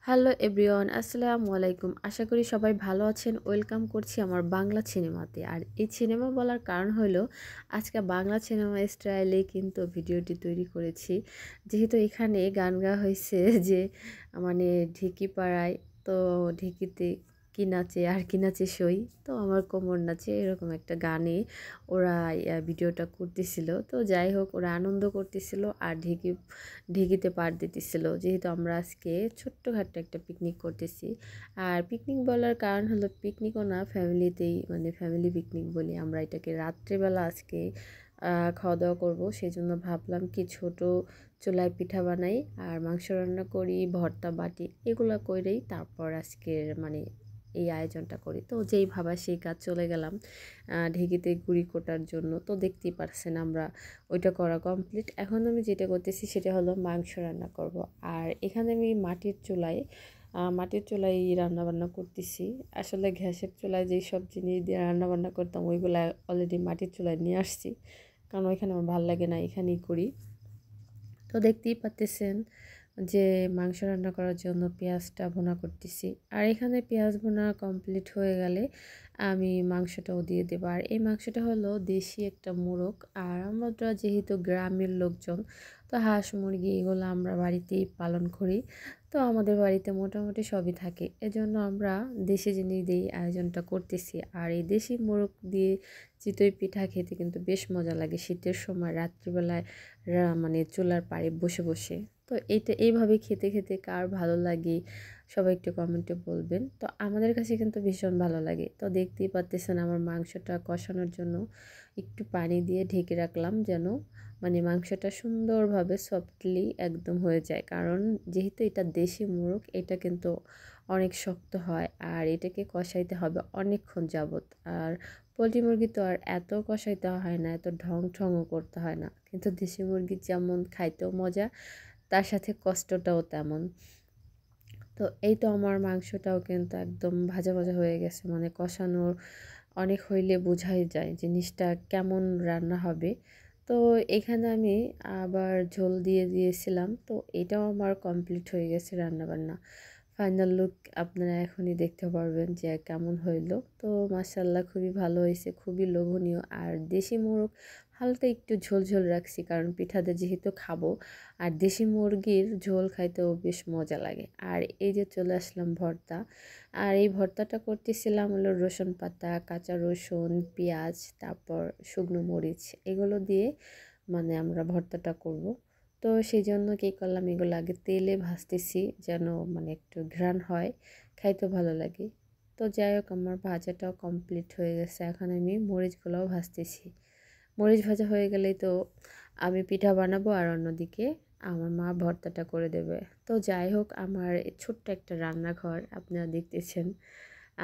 Hello everyone, আসসালামু আলাইকুম। আশা করি সবাই ভালো আছেন। ওয়েলকাম করছি আমার বাংলা সিনেমাতে। আর এই সিনেমা বলার কারণ হলো আজকে বাংলা সিনেমা স্টাইলে কিন্তু ভিডিওটি তৈরি করেছি। যেহেতু এখানে গান গাওয়া হয়েছে যে মানে ঢিকি পাড়ায়, তো ঢিকিতে কি নাচে আর কি নাচে সই, তো আমার কোমর নাচে, এরকম একটা গানে ওরা ভিডিওটা করতেছিল। তো যাই হোক, ওরা আনন্দ করতেছিল আর ঢিকিতে পাড় দিতেছিল। যেহেতু আমরা আজকে ছোট্টখাট্টো একটা পিকনিক করতেছি। আর পিকনিক বলার কারণ হলো পিকনিকও না, ফ্যামিলিতেই, মানে ফ্যামিলি পিকনিক বলি আমরা এটাকে। রাত্রেবেলা আজকে খাওয়া দাওয়া করবো, সেই জন্য ভাবলাম কি ছোট চুলায় পিঠা বানাই আর মাংস রান্না করি, ভর্তা বাটি, এগুলো করেই তারপর আজকের মানে এই আয়োজনটা করি। তো যেই ভাবা সেই কাজ, চলে গেলাম ঢেঁকিতে গুঁড়ি কোটার জন্য। তো দেখতেই পারছেন আমরা ওইটা করা কমপ্লিট। এখন আমি যেটা করতেছি সেটা হলো মাংস রান্না করব। আর এখানে আমি মাটির চুলায় রান্না বান্না করতেছি। আসলে গ্যাসের চুলায় যেই সব জিনিস দিয়ে রান্না বান্না করতাম ওইগুলো অলরেডি মাটির চুলায় নিয়ে আসছি, কারণ ওইখানে আমার ভালো লাগে না, এখানেই করি। তো দেখতেই পাচ্তেছেন যে মাংস রান্না করার জন্য পেঁয়াজটা ভুনা করতেছি। আর এখানে পেঁয়াজ ভুনা কমপ্লিট হয়ে গেলে আমি মাংসটাও দিয়ে দেবো। আর এই মাংসটা হলো দেশি একটা মোরগ। আর আমরা যেহেতু গ্রামের লোকজন, তো হাঁস মুরগি এগুলো আমরা বাড়িতেই পালন করি। তো আমাদের বাড়িতে মোটামুটি সবই থাকে, এজন্য আমরা দেশি জিনিস দিয়েই আয়োজনটা করতেছি। আর এই দেশি মোরগ দিয়ে চিতই পিঠা খেতে কিন্তু বেশ মজা লাগে শীতের সময় রাত্রিবেলায়, মানে চুলার পাড়ে বসে বসে। তো এইভাবে খেতে খেতে কার ভালো লাগে সবাই একটু কমেন্টে বলবেন। তো আমাদের কাছে কিন্তু ভীষণ ভালো লাগে। তো দেখতেই পাচ্তেছেন আমার মাংসটা কষানোর জন্য একটু পানি দিয়ে ঢেকে রাখলাম, যেন মানে মাংসটা সুন্দরভাবে সফটলি একদম হয়ে যায়। কারণ যেহেতু এটা দেশি মোরগ, এটা কিন্তু অনেক শক্ত হয় আর এটাকে কষাইতে হবে অনেকক্ষণ যাবত। আর পোলট্রি মুরগি তো আর এত কষাইতে হয় না, এত ঢংও করতে হয় না। কিন্তু দেশি মুরগির যেমন খাইতেও মজা, তার সাথে কষ্টটাও তেমন। তো এই তো আমার মাংসটাও কিন্তু একদম ভাজা ভাজা হয়ে গেছে, মানে কষানোর অনেক হইলে বোঝাই যায় জিনিসটা কেমন রান্না হবে। তো এখানে আমি আবার ঝোল দিয়ে দিয়েছিলাম। তো এটাও আমার কমপ্লিট হয়ে গেছে রান্না বান্না। ফাইনাল লুক আপনারা এখনই দেখতে পারবেন যে কেমন হইলো। তো মাশাআল্লাহ খুবই ভালো হয়েছে, খুবই লোভনীয়। আর দেশি মোরগ হালকা একটু ঝোল ঝোল রাখছি, কারণ পিঠাতে যেহেতু খাবো। আর দেশি মুরগির ঝোল খাইতেও বেশ মজা লাগে। আর এই যে চলে আসলাম ভর্তা। আর এই ভর্তাটা করতেছিলাম হলো রসুন পাতা, কাঁচা রসুন, পেঁয়াজ, তারপর শুকনো মরিচ, এগুলো দিয়ে মানে আমরা ভর্তাটা করব। তো সেই জন্য কী করলাম, এগুলো আগে তেলে ভাজতেছি যেন মানে একটু ঘ্রাণ হয়, খাইতে ভালো লাগে। তো যাই হোক, আমার ভাজাটাও কমপ্লিট হয়ে গেছে। এখন আমি মরিচগুলোও ভাজতেছি। মরিচ ভাজা হয়ে গেলেই তো আমি পিঠা বানাবো আর অন্যদিকে আমার মা ভর্তাটা করে দেবে। তো যাই হোক, আমার ছোট্ট একটা রান্নাঘর আপনারা দেখতেছেন।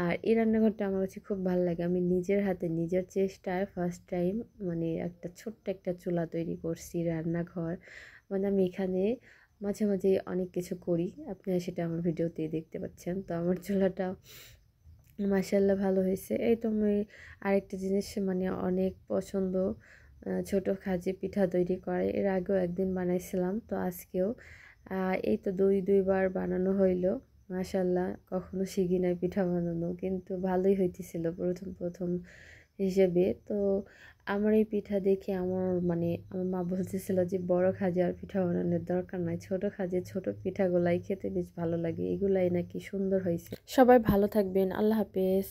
আর এই রান্নাঘরটা আমার কাছে খুব ভালো লাগে। আমি নিজের হাতে নিজের চেষ্টায় ফার্স্ট টাইম মানে একটা ছোট্ট একটা চুলা তৈরি করছি, রান্নাঘর। মানে আমি এখানে মাঝে মাঝে অনেক কিছু করি, আপনারা সেটা আমার ভিডিওতেই দেখতে পাচ্ছেন। তো আমার চুলাটা মাশাআল্লাহ ভালো হয়েছে। এই তো আমি আরেকটা জিনিস মানে অনেক পছন্দ, ছোট খাজি পিঠা তৈরি করে। এর আগেও একদিন বানাইছিলাম, তো আজকেও এই তো দুইবার বানানো হইলো। মাশাআল্লাহ, কখনো শিখি নাই পিঠা বানানো, কিন্তু ভালোই হইতেছিল প্রথম হিসেবে। তো আমার এই পিঠা দেখে আমার মা বলতেছিল যে বড় খাজি আর পিঠা বানানোর দরকার নাই, ছোট খাজি ছোট পিঠাগুলাই খেতে বেশ ভালো লাগে, এগুলাই নাকি সুন্দর হয়েছে। সবাই ভালো থাকবেন, আল্লাহ হাফেজ।